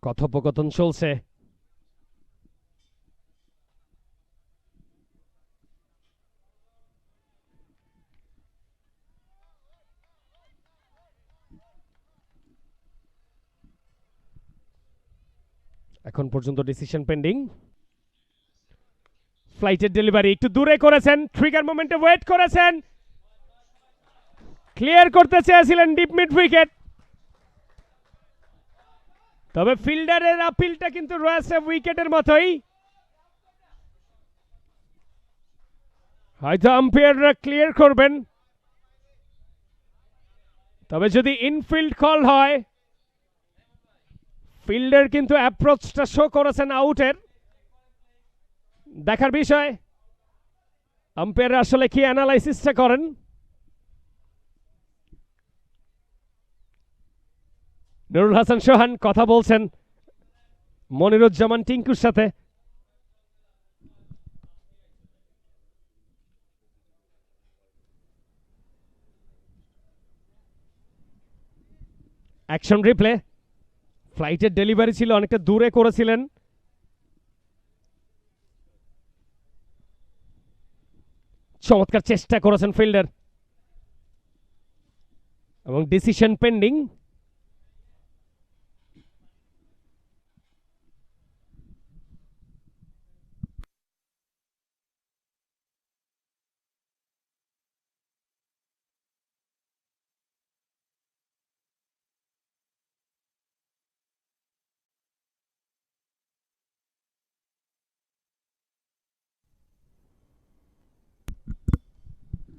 কথোপকথন চলছে। এখন পর্যন্ত ডিসিশন পেন্ডিং। ফ্লাইটের ডেলিভারি একটু দূরে করেছেন, ট্রিগার মোমেন্টে ওয়েট করেছেন, ক্লিয়ার করতে চেয়েছিলেন ডিপ মিড উইকেট, তবে ফিল্ডারের আপিলটা কিন্তু রয়েছে উইকেটের মতোই। হয়তো আম্পায়াররা ক্লিয়ার করবেন, তবে যদি ইনফিল্ড কল হয়, ফিল্ডার কিন্তু অ্যাপ্রোচটা শো করেছেন আউটের। দেখার বিষয় আম্পায়ার আসলে কি অ্যানালাইসিসটা করেন। নুরুল হাসান সোহান কথা বলছেন মনিরুজ্জামান টিঙ্কুর সাথে। অ্যাকশন রিপ্লে, ফ্লাইটের ডেলিভারি ছিল, অনেকটা দূরে করেছিলেন, চমৎকার চেষ্টা করেছেন ফিল্ডার, এবং ডিসিশন পেন্ডিং।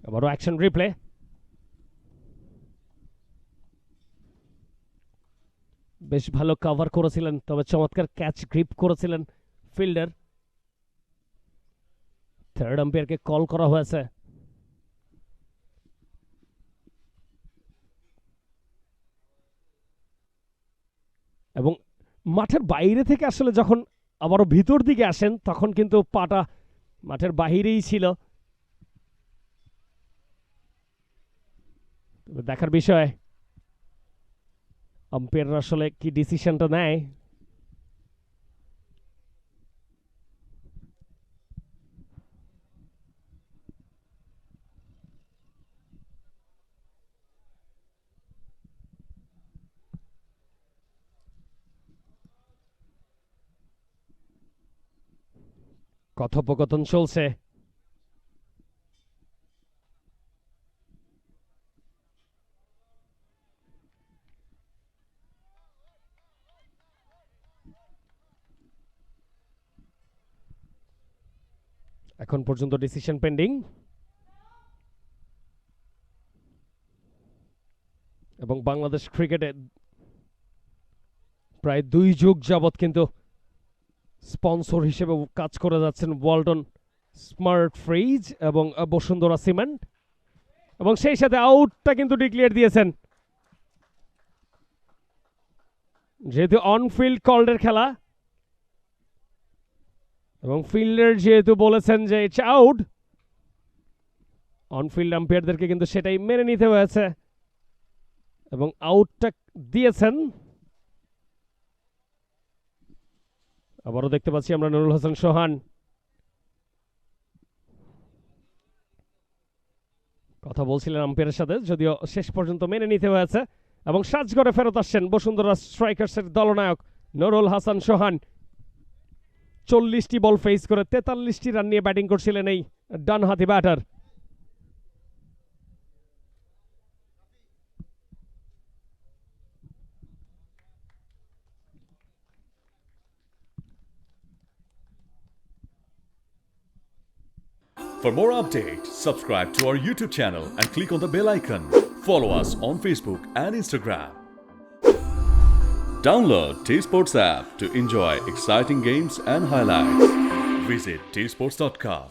আবারও অ্যাকশন রিপ্লে, বেশ ভালো কভার করেছিলেন, তবে চমৎকার ক্যাচ গ্রিপ করেছিলেন ফিল্ডার। থার্ড আম্পায়ারকে কল করা হয়েছে। এবং মাঠের বাইরে থেকে আসলে যখন আবারও ভিতর দিকে আসেন, তখন কিন্তু পাটা মাঠের বাহিরেই ছিল। দেখার বিষয় আম্পায়াররা আসলে কি ডিসিশনটা নেয়। কথোপকথন চলছে। এখন পর্যন্ত ডিসিশন পেন্ডিং, এবং বাংলাদেশ ক্রিকেটে প্রায় 2 যুগ যাবৎ কিন্তু স্পন্সর হিসেবে কাজ করে যাচ্ছেন ওয়ালটন স্মার্ট ফ্রিজ এবং বসুন্ধরা সিমেন্ট, এবং সেই সাথে আউটটা কিন্তু ডিক্লেয়ার দিয়েছেন। যেহেতু অনফিল্ড কল্ডের খেলা, এবং ফিল্ডার যেহেতু বলেছেন যে ইটস আউট, অনফিল্ড আম্পায়ারদেরকে কিন্তু সেটাই মেনে নিতে হয়েছে, এবং আউটটা দিয়েছেন। আবারও দেখতে পাচ্ছি আমরা নুরুল হাসান সোহান কথা বলছিলেন আম্পায়ারের সাথে, যদিও শেষ পর্যন্ত মেনে নিতে হয়েছে, এবং সাজঘরে ফেরত আসছেন বসুন্ধরা স্ট্রাইকার্সের দলনায়ক নুরুল হাসান সোহান। 40টি বল ফেস করে 43টি রান নিয়ে ব্যাটিং করছিলেন এই ডানহাতি batter. For more updates, subscribe to our YouTube channel and click on the bell icon. Follow us on Facebook and Instagram. Download T-Sports app to enjoy exciting games and highlights. Visit tsports.com.